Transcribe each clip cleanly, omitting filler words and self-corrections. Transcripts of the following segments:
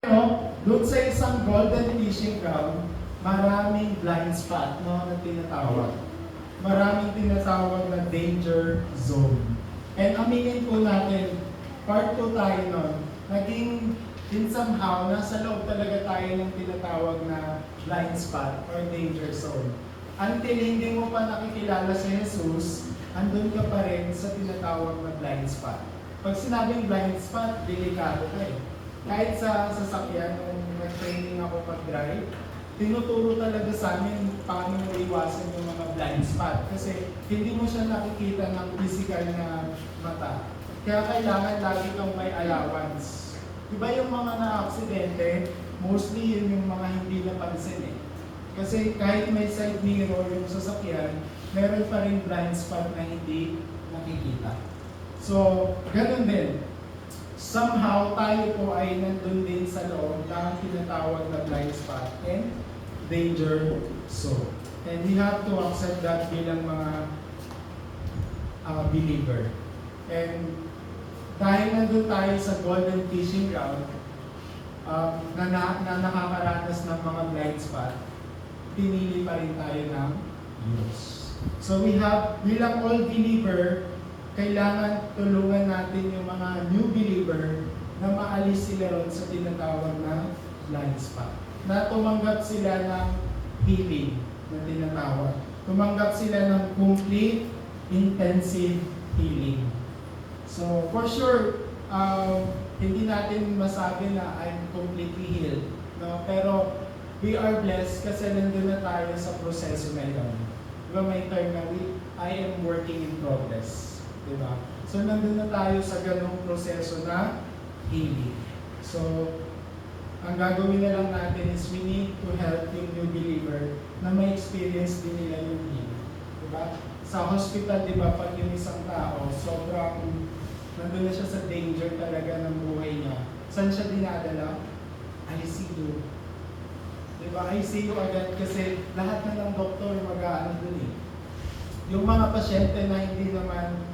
Doon sa isang golden fishing ground, maraming blind spot, no, na tinatawag. Maraming tinatawag na danger zone. And aminin po natin, part 2 tayo nun, naging in somehow, nasa loob talaga tayo ng tinatawag na blind spot or danger zone. Until hindi mo pa nakikilala si Jesus, andun ka pa rin sa tinatawag na blind spot. Pag sinabing blind spot, delikado ka eh. Kahit sa sasakyan, nung nag-training ako pag-drive, tinuturo talaga sa amin paano mo iwasan yung mga blind spot. Kasi hindi mo siya nakikita ng physical na mata. Kaya kailangan lagi kang may allowance. Diba yung mga na-aksidente, mostly yun yung mga hindi napansin eh. Kasi kahit may side mirror yung sasakyan, meron pa rin blind spot na hindi nakikita. So, ganun din. Somehow, tayo po ay nandun din sa loob ng tinatawag na blind spot and danger zone. And we have to accept that bilang mga believer. And dahil nandun tayo sa golden fishing ground, na nakakaranas ng mga blind spot, pinili pa rin tayo ng Diyos. So we have, bilang all believer, kailangan tulungan natin yung mga new believer na maalis sila ron sa tinatawag na blind spot. Na tumanggap sila ng healing na tinatawag. Tumanggap sila ng complete, intensive healing. So for sure, hindi natin masabi na I'm completely healed. No? Pero we are blessed kasi nandun na tayo sa proseso na yun. Diba may term na I am working in progress. Diba? So nandun na tayo sa ganong proseso na healing. So ang gagawin na lang natin is we need to help yung new believer na may experience din nila yung healing. Diba? Sa hospital, diba, pag yung isang tao, sobrang nandun na siya sa danger talaga ng buhay niya. Saan siya dinadala? ICU. Diba? ICU agad kasi lahat na ng doktor mag-aano dun eh. Yung mga pasyente na hindi naman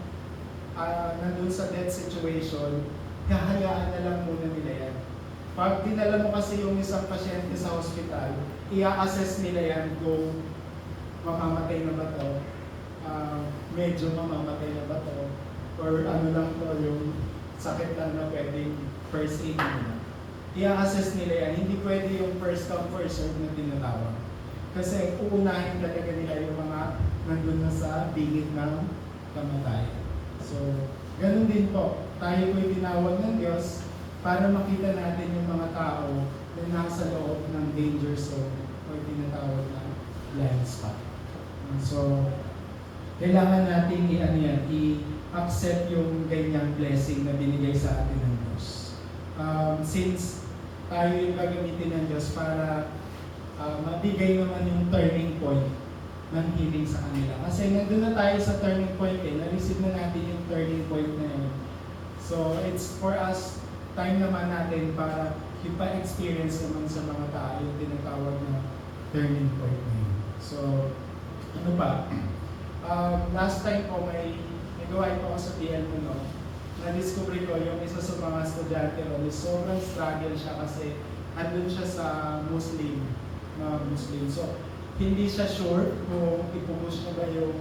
nandun sa death situation, kahayaan na lang muna nila yan. Pag dinala mo kasi yung isang pasyente sa hospital, i-assess nila yan kung mamamatay na ba to, medyo mamamatay na ba to, or ano lang to, yung sakit lang na pwedeng first aid nila. I-assess nila yan, hindi pwede yung first come first serve na tinatawag. Kasi uunahin talaga nila yung mga nandun na sa bingit ng kamatayan. So, ganun din po. Tayo po'y tinawag ng Diyos para makita natin yung mga tao na nasa loob ng danger zone o tinatawag na blind spot. So, kailangan natin i-accept yung ganyang blessing na binigay sa atin ng Diyos. Since tayo yung gagamitin ng Diyos para mabigay naman yung turning point ng healing sa kanila. Kasi nandun na tayo sa turning point eh. Na-receive na natin yung turning point na yun. So, it's for us, time naman natin para ipa-experience naman sa mga tao yung tinatawag na turning point na yun. So, ano pa? Last time po may gawain po ako sa PL mo, no? Na-discover ko yung isa sa mga estudyante ron, sobrang struggle siya kasi andun siya sa Muslim. So, hindi siya sure kung ipupush niya ba yung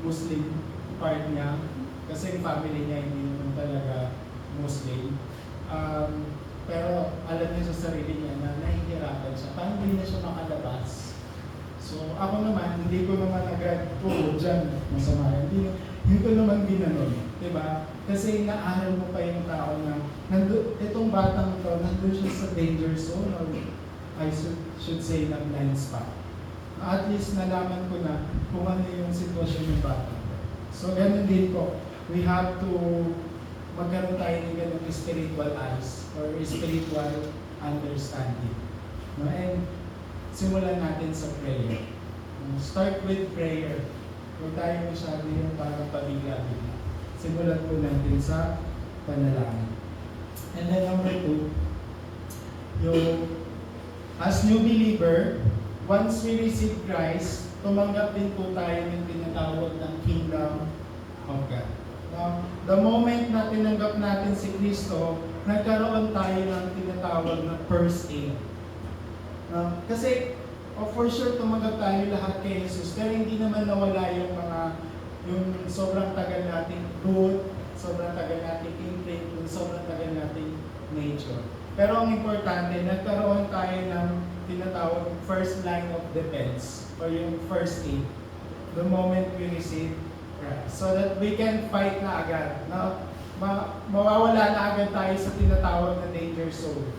Muslim part niya kasi yung family niya hindi naman talaga Muslim. Pero alam niya sa sarili niya na nahihirapan siya. Paano hindi na siya makalabas? So ako naman, hindi ko naman agad, dyan, masama. Hindi ko naman ginanon. Diba? Kasi naaral mo pa yung tao na itong batang to, nandun siya sa danger zone or I should say na blind spot. At least nalaman ko na kung ano yung sitwasyon ng bata. So ganun din po, we have to magkaroon tayo ng ganung spiritual eyes or spiritual understanding. No? And simulan natin sa prayer. Start with prayer. Huwag tayo masyado yung parang pabigla-bigla. Simulan po natin sa panalangin. And then number 2, yung as new believer, once we receive Christ, tumanggap din po tayo ng tinatawag ng Kingdom of God. Now, the moment na tinanggap natin si Kristo, nagkaroon tayo ng tinatawag na first aid. Kasi, for sure, tumanggap tayo lahat kay Jesus, pero hindi naman nawala yung sobrang tagal nating root, sobrang tagal nating imprint, yung sobrang tagal nating nature. Pero ang importante, nagkaroon tayo ng tinatawag first line of defense, or yung first aid, the moment we receive Christ. So that we can fight na agad. Mawawala na agad tayo sa tinatawag na danger zone.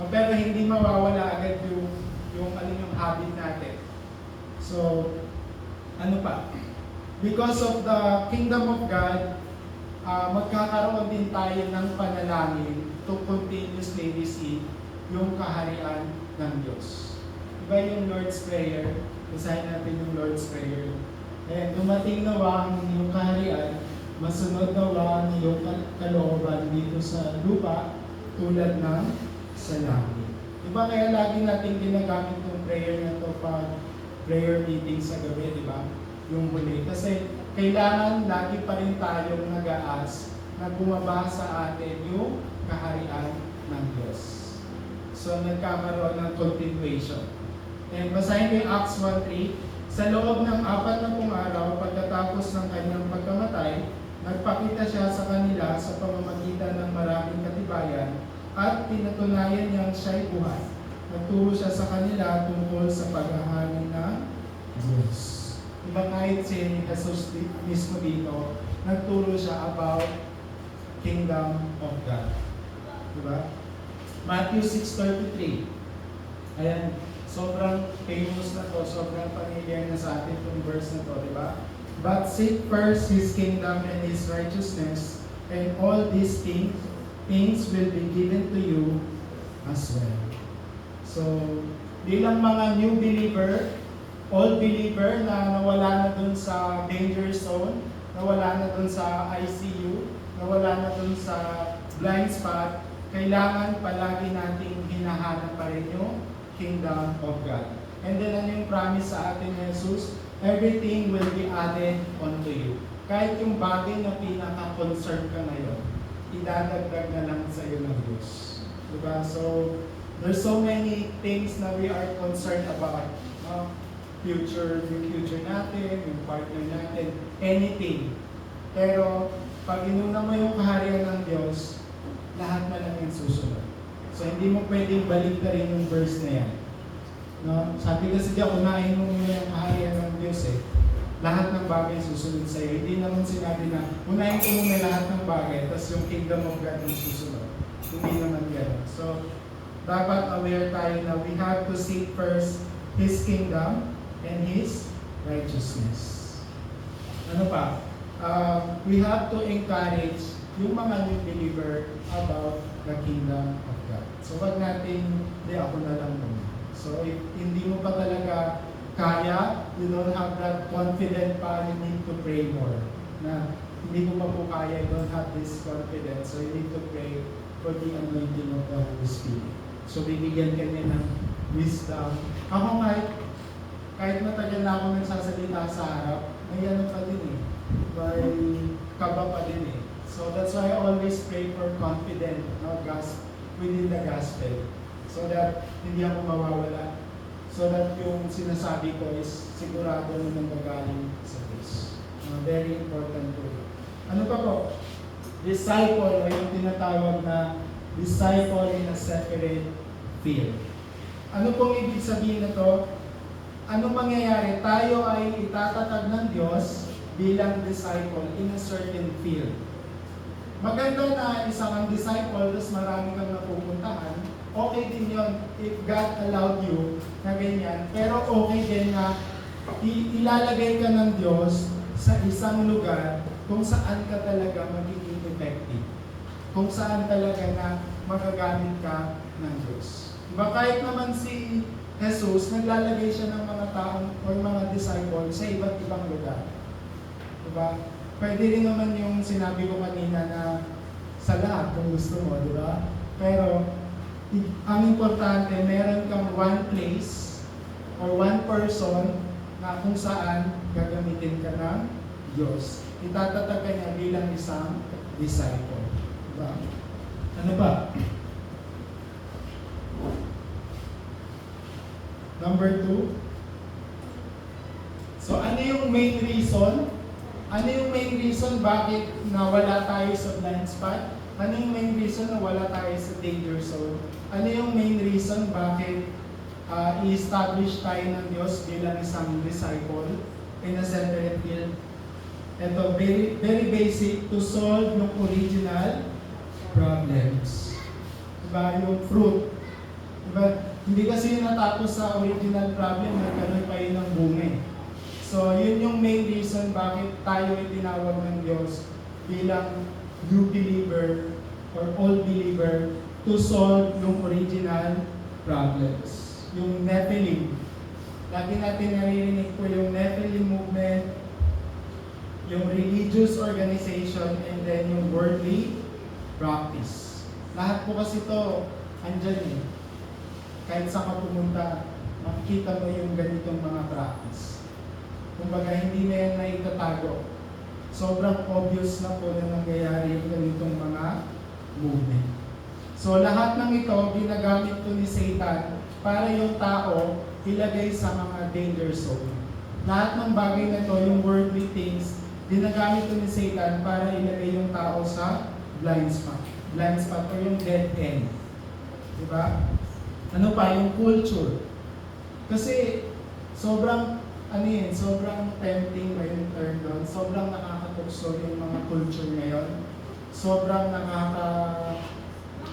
Pero hindi mawawala agad yung habit natin. So, ano pa? Because of the kingdom of God, magkakaroon din tayo ng panalangin to continuously receive yung kaharian ng Diyos. Diba yung Lord's Prayer? Basahin natin yung Lord's Prayer. Dumating nawa ang iyong kaharian, masunod nawa ang iyong kalooban dito sa lupa tulad ng sa langit. Diba kaya lagi natin ginagamit yung prayer na to pag prayer meeting sa gabi, diba? Yung huli. Kasi kailangan lagi pa rin tayong nag-aas na bumaba sa atin yung kaharian ng Diyos. So nagkakaroon ng continuation. And basahin ko yung Acts 1:3. Sa loob ng 40 araw, pagkatapos ng kanyang pagkamatay, nagpakita siya sa kanila sa pamamagitan ng maraming katibayan at pinatunayan niyang siya'y buhay. Nagturo siya sa kanila tungkol sa paghahari ng Diyos. Diba kahit si Jesus mismo dito, nagturo siya about kingdom of God. Diba? Matthew 6:33. Ayan, sobrang famous na to, sobrang familiar na sa atin itong verse na to, diba? But seek first His kingdom and His righteousness, and all these things will be given to you as well. So, bilang mga new believer, old believer na nawala na dun sa danger zone, nawala na dun sa ICU, nawala na dun sa blind spot, kailangan palagi nating hinahanap pa rin yung kingdom of God. And then ano yung promise sa atin ni Jesus? Everything will be added onto you. Kahit yung bagay na pinaka-concern ka ngayon, idadagdag na lang sa iyo ng Diyos. Diba? So, there's so many things na we are concerned about. Yung future natin, yung partner natin, anything. Pero, pag inuna mo yung kaharian ng Diyos, lahat na lang yung susunod. So, hindi mo pwedeng balik na rin yung verse na yan. No? Sabi kasi diyan, unahin mo muna yung kaharian ng Diyos eh. Lahat ng bagay susunod sa iyo. Hindi naman sinabi na, unahin ko muna lahat ng bagay, tapos yung kingdom of God yung susunod. Hindi naman gano'n. So, dapat aware tayo na we have to seek first His kingdom and His righteousness. Ano pa? We have to encourage yung mga new believer about the kingdom of God. So, wag natin, hindi ako na lang muna. So, if hindi mo pa talaga kaya, you don't have that confidence pa, you need to pray more. Na hindi mo pa po kaya, you don't have this confidence. So, you need to pray for the anointing of the Holy Spirit. So, bibigyan ka niya ng wisdom. Ako kahit matagal na ako nagsasalita sa harap, may ano pa din eh. May kaba pa din eh. So, that's why I always pray for confidence, within the gospel. So that hindi ako mawawala. So that yung sinasabi ko is sigurado na nanggagaling sa Diyos. Very important po. Ano pa po? Disciple, o yung tinatawag na disciple in a separate field. Ano pong ibig sabihin na to? Ano mangyayari? Tayo ay itatatag ng Diyos bilang disciple in a certain field. Maganda na isang ang disciple, tapos marami kang napupuntahan, okay din yun if God allowed you na ganyan. Pero okay din na ilalagay ka ng Diyos sa isang lugar kung saan ka talaga magiging effective. Kung saan talaga na magagamit ka ng Diyos. Diba kahit naman si Jesus, naglalagay siya ng mga taong o mga disciples sa iba't ibang lugar. Diba? Pwede rin naman yung sinabi ko kanina na sa lahat kung gusto mo, diba? Pero ang importante, meron kang one place or one person na kung saan gagamitin ka ng Diyos. Itatatag ka niya bilang isang disciple. Diba? Ano pa? Number 2. So ano yung main reason? Ano yung main reason bakit nawala tayo sa blind spot? Ano yung main reason na wala tayo sa danger zone? Ano yung main reason bakit i-establish tayo ng Diyos bilang isang disciple in a separate field? Ito, very basic, to solve yung original problems. Diba? Yung fruit. Diba? Hindi kasi natapos sa original problem, nagkaroon pa yun ng bunga. So, yun yung main reason bakit tayo ay tinawag ng Diyos bilang new believer or old believer to solve yung original problems. Yung Nephilim. Lagi natin naririnig po yung Nephilim movement, yung religious organization, and then yung worldly practice. Lahat po kasi ito, andyan eh. Kahit saan ka pumunta, makikita mo yung ganitong mga practice. Kumbaga, hindi na yan naitatago. Sobrang obvious na po na nangyayari yung ganitong mga movement. So, lahat ng ito, ginagamit po ni Satan para yung tao ilagay sa mga danger zone. Lahat ng bagay na ito, yung worldly things, ginagamit po ni Satan para ilagay yung tao sa blind spot. Blind spot o yung dead end. Diba? Ano pa? Yung culture. Kasi, sobrang sobrang tempting ba yung term doon? Sobrang nakakatukso yung mga culture ngayon. Sobrang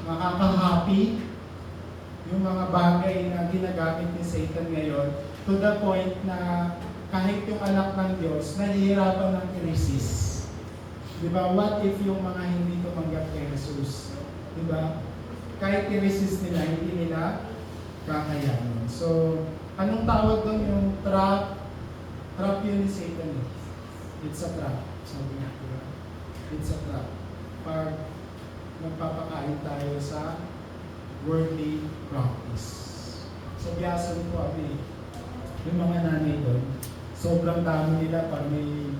nakaka-happy yung mga bagay na ginagamit ni Satan ngayon, to the point na kahit yung anak ng Diyos, nahihirapan ng i-resist. Diba? What if yung mga hindi tumanggap kay Jesus? Diba? Kahit i-resist nila, hindi nila kakayanin. So, anong tawag doon? Yung trap yun ni Satan. It's a trap. Sabi nga, diba? It's a trap. Pag magpapakain tayo sa worldly practice. So, biyasan ko yung mga nanay doon, sobrang dami nila pag may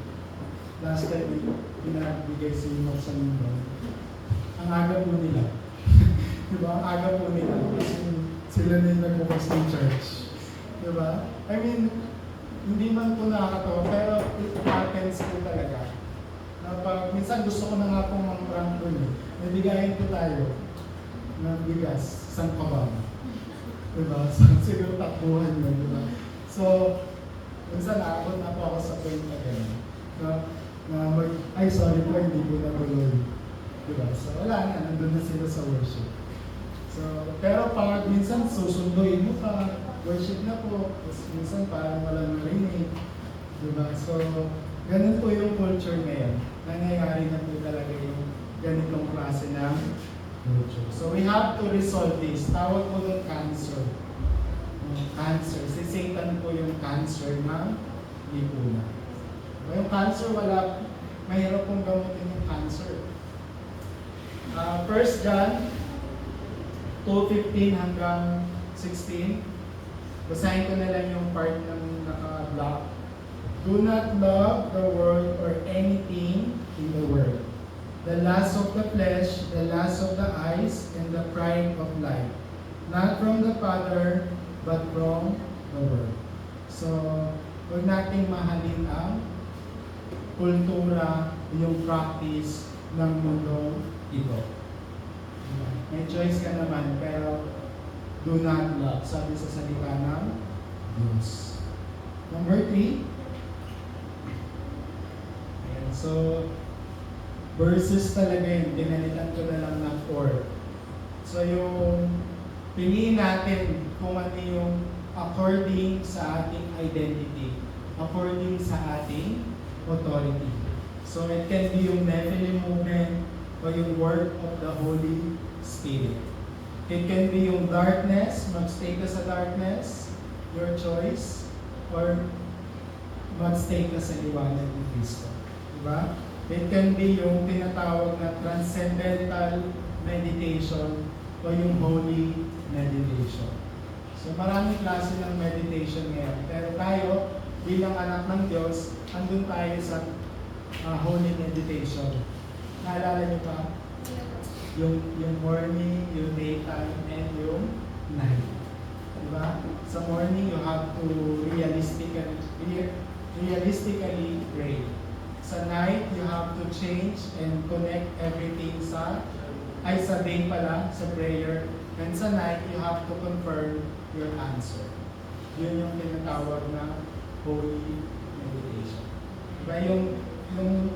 last time pinabigay si Imok sa mundo. Ang aga po nila. Diba? Ang aga po nila. Kasi sila na yung nagbukas ng church. Diba? I mean, hindi man po nakakatawa, pero it happens po talaga. Na pag minsan gusto ko na nga pong mang-prank doon. Nabigayin po tayo ng bigas, isang kabang. Diba? So, siguro takbuhan yun, diba? So, minsan naabot na po ako sa point na gano'n. Ay, sorry po, hindi po natuloy. Diba? So, wala na, nandun na sila sa worship. So, pero pag minsan susunduin mo pa, worship na po, tapos minsan parang walang narinig. Diba? So, ganun po yung culture ngayon. Nangyayari na po talaga yung ganitong klase ng culture. So, we have to resolve this. Tawag po doon cancer. Cancer. Si Satan po yung cancer ng lipunan. Yung cancer, mahirap pong gamutin yung cancer. 1 John 2:15 hanggang 16. Basahin ko na lang yung part ng naka-block. Do not love the world or anything in the world. The lust of the flesh, the lust of the eyes, and the pride of life. Not from the Father, but from the world. So, huwag nating mahalin ang kultura, yung practice ng mundo ito. May choice ka naman, pero do not love, sabi sa salita ng Diyos. Number 3. Ayan, so, verses talaga yun, pinalitan ko na lang ng 4. So, yung piliin natin kung ano yung according sa ating identity, according sa ating authority. So, it can be yung Nephilim movement o yung work of the Holy Spirit. It can be yung darkness, mag-stay ka sa darkness, your choice, or mag-stay ka sa liwanag ni Cristo. Diba? It can be yung tinatawag na transcendental meditation o yung holy meditation. So maraming klase ng meditation ngayon. Pero tayo, bilang anak ng Diyos, andun tayo sa holy meditation. Naalala niyo pa? Yung morning, yung daytime, and yung night. Diba? Sa morning, you have to realistically pray. Sa night, you have to change and connect everything sa day pala, sa prayer. And sa night, you have to confirm your answer. Yun yung tinatawag na holy meditation. Diba? Yung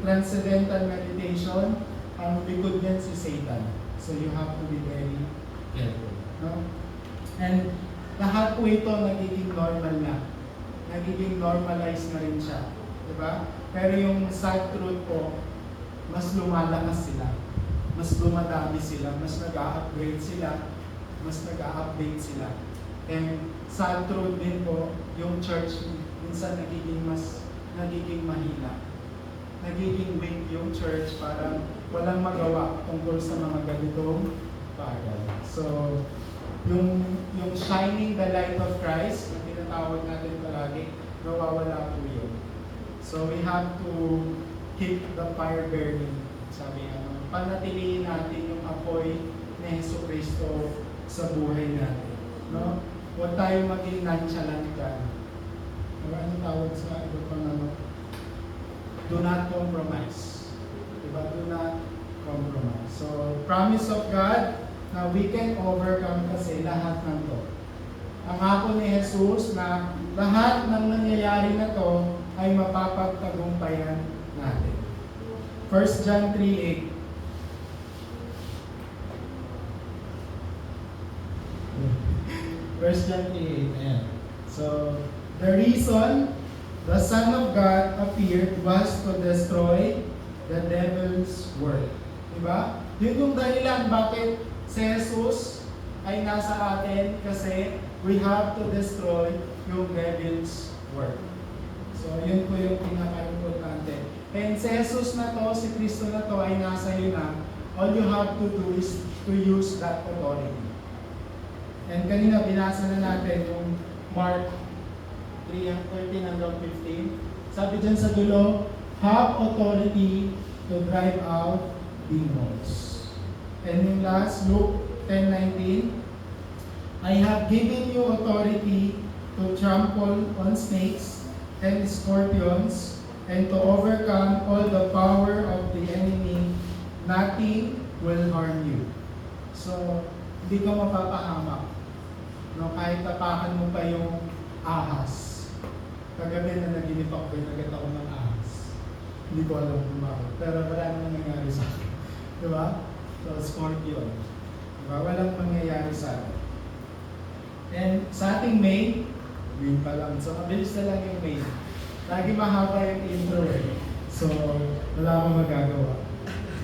transcendental meditation, ang likod niyan si Satan. So you have to be very careful. No? And lahat po ito nagiging normal na. Nagiging normalized na rin siya. Diba? Pero yung sad truth po, mas lumalakas sila. Mas dumadami sila. Mas nag-upgrade sila. Mas nag-update sila. And sad truth din po, yung church minsan nagiging mahina. Nagiging weak yung church, parang walang magawa tungkol sa mga ganitong bagay. So, yung shining the light of Christ, na tinatawag natin palagi, nawawala po yun. So, we have to keep the fire burning. Sabi nga, panatilihin natin yung apoy ni Jesucristo sa buhay natin. No? Huwag tayo maging nonchalant dyan. Ano tawag sa iba pang ano? Do not compromise. Diba? Do not compromise. So, promise of God na we can overcome kasi lahat ng to. Ang ako ni Jesus na lahat ng nangyayari na to ay mapapagtagumpayan natin. 1 John 3:8. First John 3:8. Ayan. So, the reason the Son of God appeared was to destroy the devil's work. Diba? Yun yung dahilan bakit si Jesus ay nasa atin, kasi we have to destroy yung devil's work. So, yun po yung pinaka-importante. And si Jesus na to, si Kristo na to ay nasa iyo na. All you have to do is to use that authority. And kanina binasa na natin yung Mark 3:13-15. Sabi dyan sa dulo, have authority to drive out demons. And yung last, Luke 10:19, I have given you authority to trample on snakes and scorpions and to overcome all the power of the enemy. Nothing will harm you. So, hindi ka mapapahamak. No, kahit tapakan mo pa yung ahas. Kagabi na naginip ako, nagat ako ng ahas. Hindi ko alam kung bakit. Pero wala namang nangyari sa akin. Diba? So, scorpion. Diba? Walang mangyayari sa akin. And sa ating May, May pa lang. So, mabilis na lang yung May. Lagi mahaba yung intro eh. So, wala akong magagawa.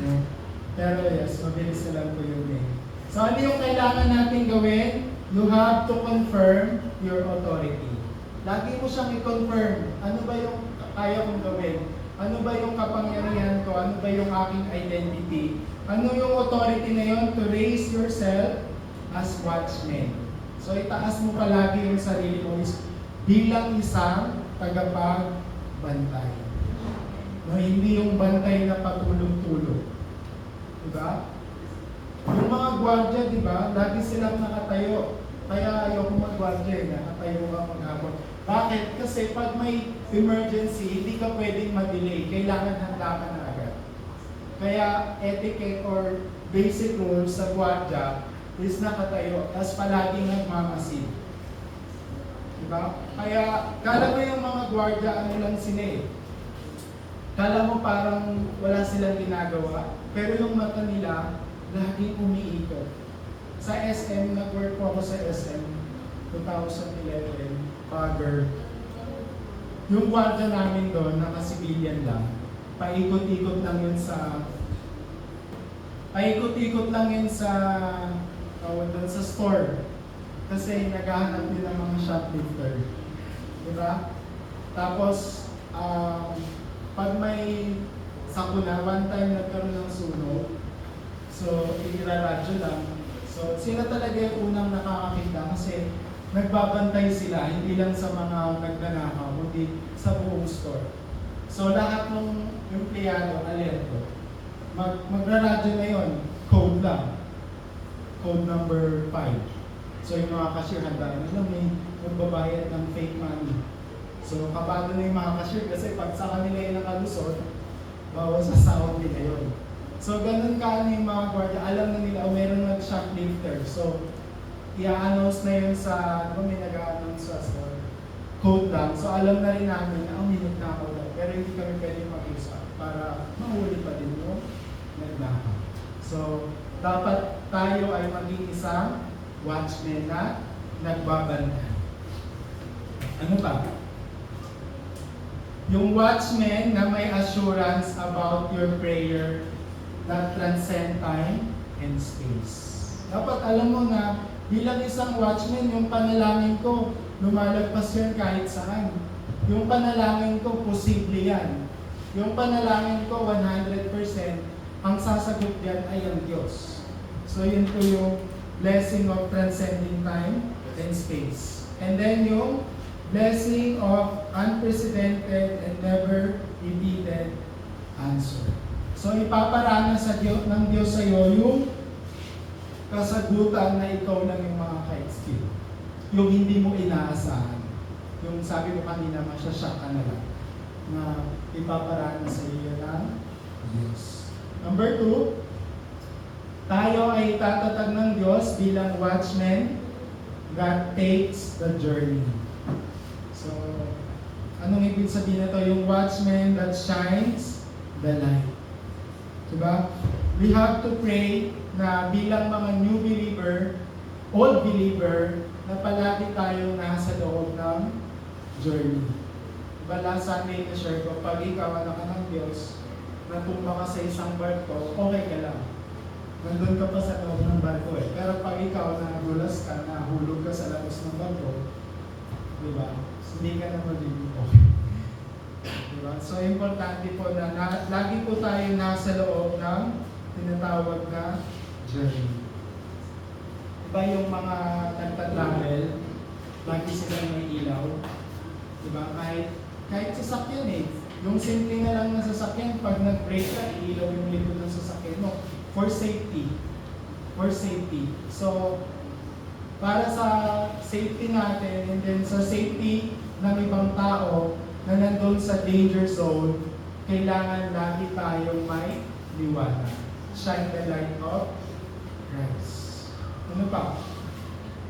No? Pero yes, mabilis na lang po yung May. So, ano yung kailangan natin gawin? You have to confirm your authority. Lagi mo siyang i-confirm. Ano ba yung kaya kong gawin? Ano ba yung kapangyarihan ko? Ano ba yung aking identity? Ano yung authority na yun? To raise yourself as watchmen. So, itaas mo palagi yung sarili mo bilang isang tagapagbantay. No, hindi yung bantay na patulog-tulog. Diba? Yung mga gwardiya, diba? Lagi silang nakatayo. Kaya ayaw kong mag-gwardiya, nakatayo ka maghapon. Bakit? Kasi pag may emergency, hindi ka pwedeng ma-delay. Kailangan handa ka na agad. Kaya etiquette or basic rules sa gwardiya is nakatayo. Tapos palaging nagmamasid. Diba? Kaya, kala mo yung mga gwardiya, ano lang sila eh. Kala mo parang wala silang ginagawa. Pero yung mata nila, laging umiikot. Sa SM, nag-work po ako sa SM 2011, Pagger. Yung gwardiya namin doon, naka-civilian lang. Paikot-ikot lang yun sa doon sa store. Kasi naghahanap din ng mga shoplifter. Diba? Tapos, pag may sakuna, one time nagkaroon ng sunog, so iraradyo lang. So sila talaga yung unang nakakakita kasi nagbabantay sila, hindi lang sa mga nagnanakaw, kundi sa buong store. So lahat ng empleyado, alerto. Magraradyo na yun, code lang. code number 5. So yung mga cashier, handa na may magbabayad ng fake money. So kabado na yung mga cashier kasi pag sa kanila yung nakalusot, bawas sa sahod nila yun. So ganun ka yung mga gwardiya, alam na nila, meron nag-shoplifter. So i-announce na yun sa, may nag-announce sa code lang. So alam na rin namin na may nagnakaw daw. Pero hindi kami pwede mag-isa para mahuli pa din yung nagnakaw. So dapat tayo ay maging isang watchman na nagbabantay. Ano ba? Yung watchman na may assurance about your prayer that transcend time and space. Dapat alam mo na bilang isang watchman, yung panalangin ko, lumalagpas yan kahit saan. Yung panalangin ko, posible yan. Yung panalangin ko, 100%, ang sasagot yan ay ang Diyos. So yun po yung blessing of transcending time and space. And then yung blessing of unprecedented and never repeated answer. So ipaparana sa Diyos, ng Diyos sa iyo yung kasagutan na ikaw lang yung makaka-experience. Yung hindi mo inaasahan. Yung sabi ko kanina, masyashock ka na lang na ipaparana sa iyo ng Diyos. Number 2, tayo ay tatatag ng Diyos bilang watchman that takes the journey. So, anong ibig sabihin na to? Yung watchman that shines the light. Diba? We have to pray na bilang mga new believer, old believer, na palagi tayo nasa loob ng journey. Diba last Sunday na-share ko, pag ikaw anak ka ng Diyos, natumba ka sa isang barko, okay ka lang. Nandun ka pa sa loob ng barko eh. Pero pag ikaw nagulas ka, nahulog ka sa labas ng barko, diba? Hindi ka na magiging okay. Diba? So, importante po na lagi po tayo nasa loob ng tinatawag na journey. Diba yung mga nagtatravel, lagi silang may ilaw. Diba? Kahit sasakyan eh. Yung simple na lang na sasakyan, pag nag-brake ka, ilaw yung likod ng sasakyan mo. For safety. For safety. So, para sa safety natin, and then sa safety ng ibang tao na nandun sa danger zone, kailangan lagi tayong may liwanag. Shine the light of Christ. Ano pa?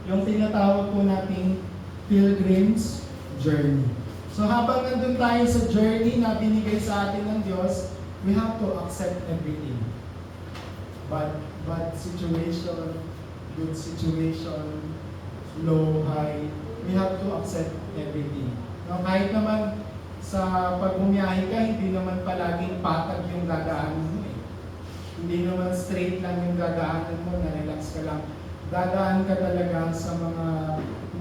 Yung tinatawag po nating pilgrim's journey. So habang nandun tayo sa journey na binigay sa atin ng Diyos, we have to accept everything. Bad situation, good situation, low, high, we have to accept everything. Now, kahit naman sa pag bumiyahe ka, hindi naman palaging patag yung dadaanan mo eh. Hindi naman straight lang yung dadaanan mo, na-relax ka lang. Dadaan ka talaga sa mga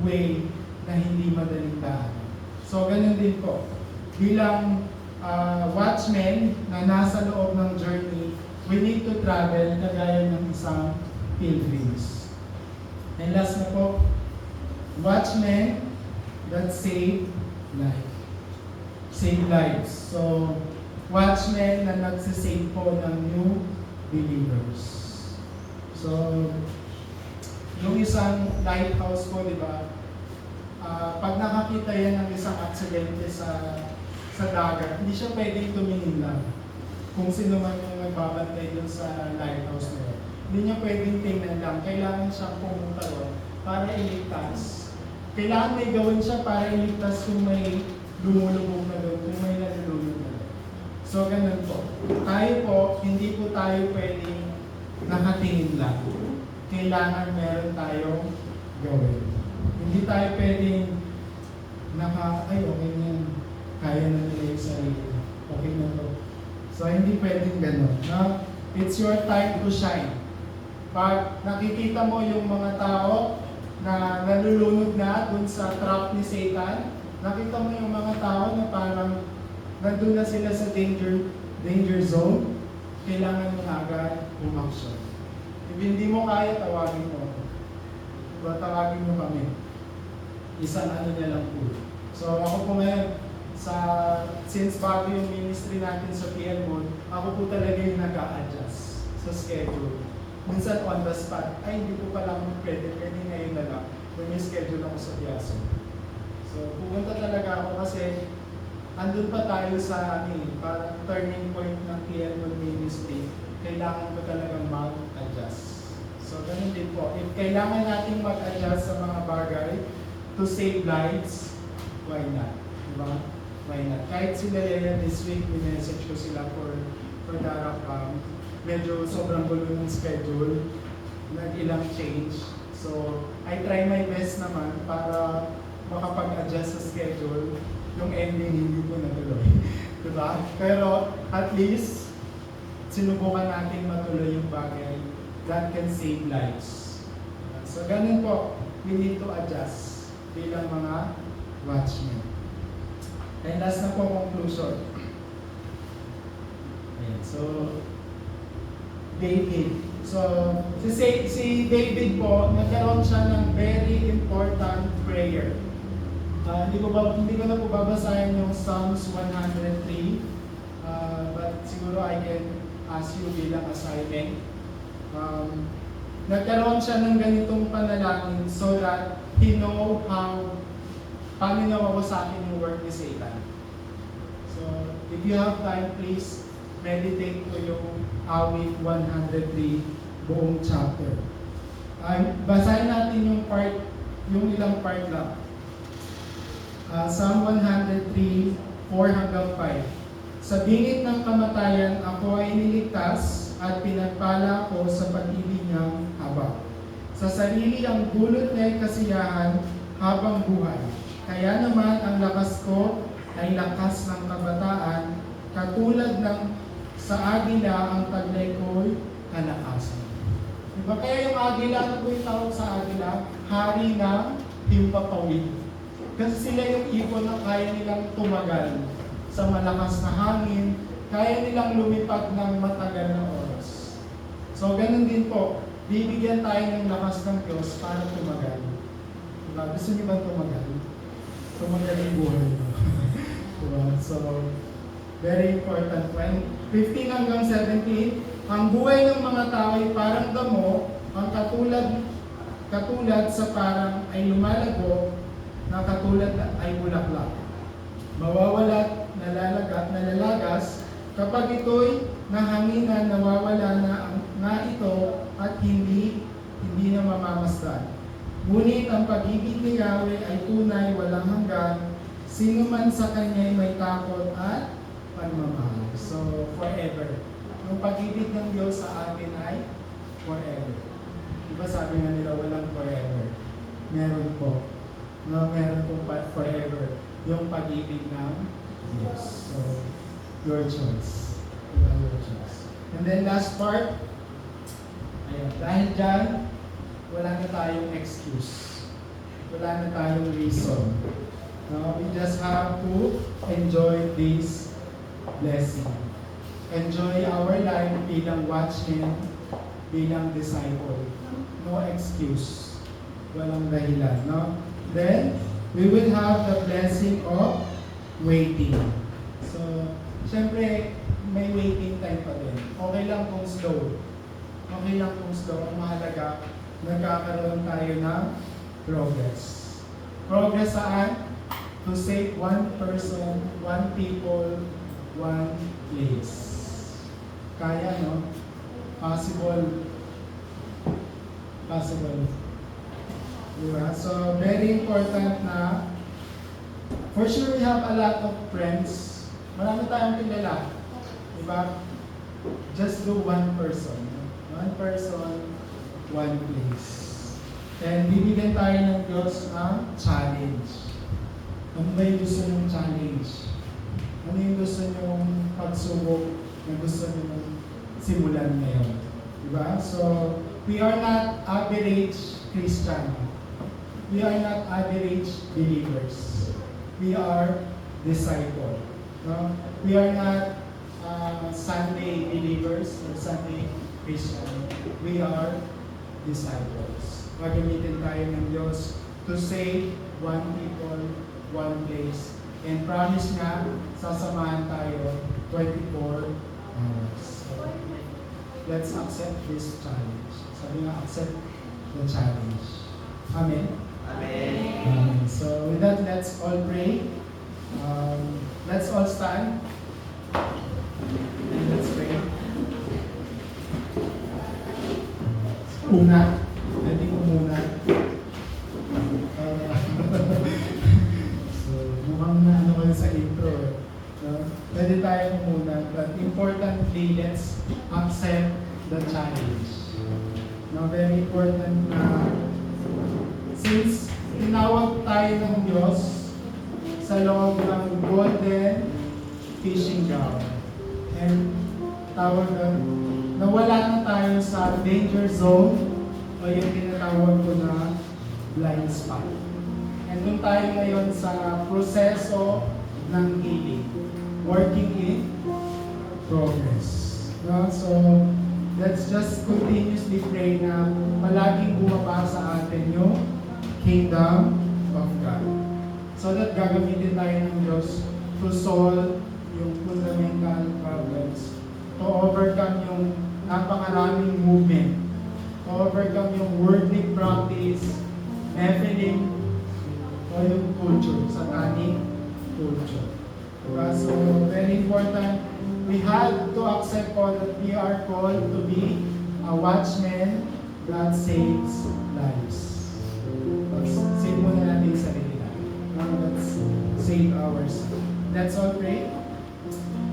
way na hindi madaling daanan. So, ganun din po. Bilang watchmen na nasa loob ng journey, we need to travel kagaya ng isang pilgrims. And last na po, watchmen that save life. Save lives. So, watchmen na nagsisave po ng new believers. So, yung isang lighthouse po, di ba? Pag nakakita yan ng isang aksidente sa dagat, hindi siya pwedeng tumingin lang. Kung sino man yung nagbabantay dun sa lighthouse na yun. Hindi niya pwedeng tingnan lang. Kailangan siyang pumunta doon para iligtas. Kailangan may gawin siya para iligtas kung may lumulubog na doon, kung may nalulunod na doon. So, ganun po. Tayo po, hindi po tayo pwedeng nakatingin lang. Kailangan meron tayong gawin. Hindi tayo pwedeng ay okay na yan. Kaya na nila yung sarili. Okay na to. So, hindi pwedeng gano'n. No? It's your time to shine. Pag nakikita mo yung mga tao na nalulunod na dun sa trap ni Satan, nakita mo yung mga tao na parang nandun na sila sa danger zone, kailangan mo na agad umaksyon. If hindi mo kaya, tawagin mo. Diba, tawagin mo kami. Isang ano niya lang po. So ako po ngayon, since bago yung ministry natin sa PL Mode, ako po talaga yung nag-a-adjust sa schedule. minsan on the spot, ay hindi ko pala pwede ngayon na lang. When yung schedule ako sa Biaso. So, pupunta talaga ako kasi andun pa tayo sa parang turning point ng PNO ministry. Kailangan ko talagang mag-adjust. So, ganun din po. If kailangan nating mag-adjust sa mga bagay to save lives, why not? Diba? Why not? Kahit sila this week, minessage ko sila for Darap Camp. Medyo sobrang gulo ng schedule. Nag-ilang change. So, I try my best naman para makapag-adjust sa schedule. Yung ending hindi ko natuloy. Diba? Pero at least, sinubukan natin matuloy yung bagay that can save lives. So, ganun po. We need to adjust bilang mga watchmen. And last na po conclusion. Ayan. So, David. So, si David po, nagkaroon siya ng very important prayer. Hindi ko na po babasahin yung Psalms 103, but siguro I can ask you bilang assignment. Nagkaroon siya ng ganitong panalangin so that he know paano niya mawasakin yung work ni Satan. So, if you have time, please meditate ko yung Awit 103 buong chapter. Basahin natin yung ilang part lang. Psalm 103, 4 hanggang 5. Sa bingit ng kamatayan, ako ay niligtas at pinagpala ko sa pag-ibig niyang habang. Sa sarili ang gulot niya'y kasiyahan habang buhay. Kaya naman ang lakas ko ay lakas ng kabataan, katulad ng sa agila ang taglay ko'y kalakasan. Diba? Kaya yung agila, ano po yung tawag sa agila? Hari ng himpapawid. Kasi sila yung ibon na kaya nilang tumagal sa malakas na hangin, kaya nilang lumipad ng matagal na oras. So, ganun din po, bibigyan tayo ng lakas ng Diyos para tumagal. Diba? Gusto niyo ba tumagal? Tumagal yung buhay mo. Diba? So, very important. When 15 hanggang 17, ang buhay ng mga tao ay parang damo, ang katulad sa parang ay lumalago, na katulad ay bulaklak. Mawawalat, nalalagas, kapag ito'y nahanginan, nawawala na ito at hindi na mamamasdan. Ngunit ang pag-ibig ni Yahweh ay tunay, walang hanggan, sino man sa kanya'y may takot at pagmamahal. So, forever. Yung pag-ibig ng Diyos sa atin ay forever. Diba sabi nga nila, walang forever. Meron po. No, meron po forever. Yung pag-ibig ng Diyos. So, your choice. Your choice. And then last part, ayan, dahil dyan, wala na tayong excuse. Wala na tayong reason. No, we just have to enjoy this blessing. Enjoy our life bilang watchman, bilang disciple. No excuse. Walang dahilan, no? Then, we will have the blessing of waiting. So, syempre, may waiting time pa din. Okay lang kung slow. Okay lang kung slow. Ang mahalaga, nagkakaroon tayo ng progress. Progress saan? To save one person, one people, one place. Kaya, no? Possible. Diba? So, very important na, for sure we have a lot of friends. Marami tayong kilala. Diba? Just do one person. One person, one place. And bibigyan tayo ng Diyos ng challenge. Ano ba yung gusto nyong challenge? Ano yung gusto nyong pagsubok na gusto nyong simulan ngayon? Diba? So, we are not average Christian. We are not average believers. We are disciple. No? We are not Sunday believers or Sunday Christian. We are disciples. Magamitin tayo ng Diyos to save one people, one place. And promise nga, sasamahan tayo 24 hours. So, let's accept this challenge. Sabi nga, accept the challenge. Amen? Amen. So with that, let's all pray. Let's all stand. And let's pray. Una, pwede ko muna. So, mukhang na ano kayo sa intro. No? Pwede tayo muna. But importantly, let's accept the challenge. No, very important na since tinawag tayo ng Diyos sa loob ng golden fishing ground. And tawag doon, nawala na tayo sa danger zone o yung tinatawag ko na blind spot. And doon tayo ngayon sa proseso ng healing. Working in progress. No? So, let's just continuously pray na palaging bumaba sa atin yung kingdom of God. So that gagamitin tayo ng Diyos to solve yung fundamental problems, to overcome yung napakaraming movement, to overcome yung worldly practice, Nephilim, o yung culture, satanic culture. So, very important, we have to accept all that we are called to be a watchman that saves lives. Save muna natin yung sarili natin. Now, let's save ours. Let's all pray.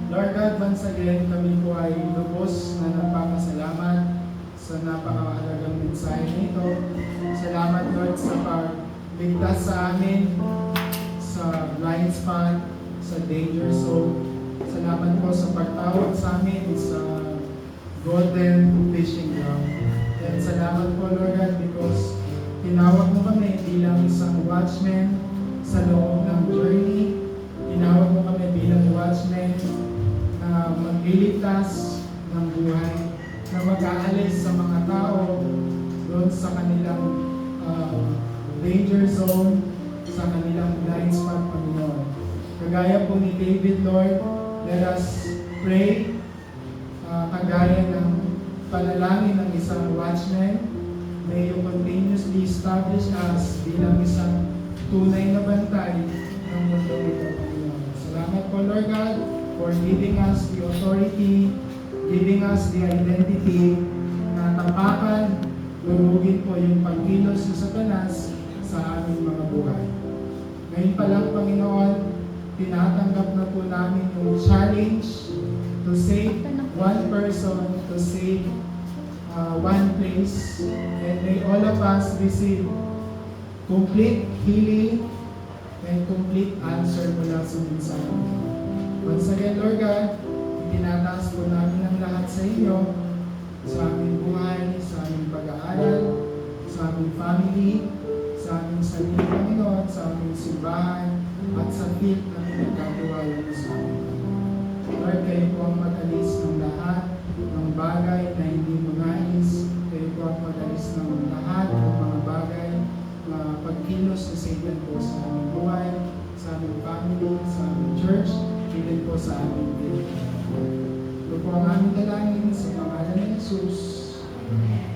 Lord God, once again, kami po ay lubos na nagpapasalamat sa napakahalagang mensahe nito. Salamat, Lord, sa pagligtas sa amin sa blind spot, sa danger zone. Salamat po sa pagtawag sa amin sa golden fishing ground. And salamat po, Lord God, because tinawag mo kami bilang isang watchman sa loob ng journey. Tinawag mo kami bilang watchman na magliligtas ng buhay, na mag-aalis sa mga tao doon sa kanilang danger zone, sa kanilang blind spot, Panginoon. Kagaya po ni David, Lord, let us pray kagaya ng panalangin ng isang watchman. May you continuously establish us bilang isang tunay na bantay ng mundo ito, Panginoon. Salamat po, Lord God, for giving us the authority, giving us the identity na tapakan, lulugin po yung pagkilos ng Satanas sa aming mga buhay. Ngayon pa lang, Panginoon, tinatanggap na po namin yung challenge to save one person, to save one place, and may all of us receive complete healing and complete answer mula sa mensahe. Once again, Lord God, itinataas po namin ang lahat sa inyo, sa aming buhay, sa aming pag-aaral, sa aming family, sa aming sarili, Panginoon, sa aming simbahan, at sa field na pinagkatiwala mo sa amin. Lord, kayo po ang mag-alis ng lahat ng bagay na hindi mo nais. Kayo po ang mag-alis ng lahat ng mga bagay na pagkilos na Satan po sa aming buhay, sa aming family, sa aming church, even po sa aming field. Ito po ang aming dalangin sa pangalan ni Jesus. Amen.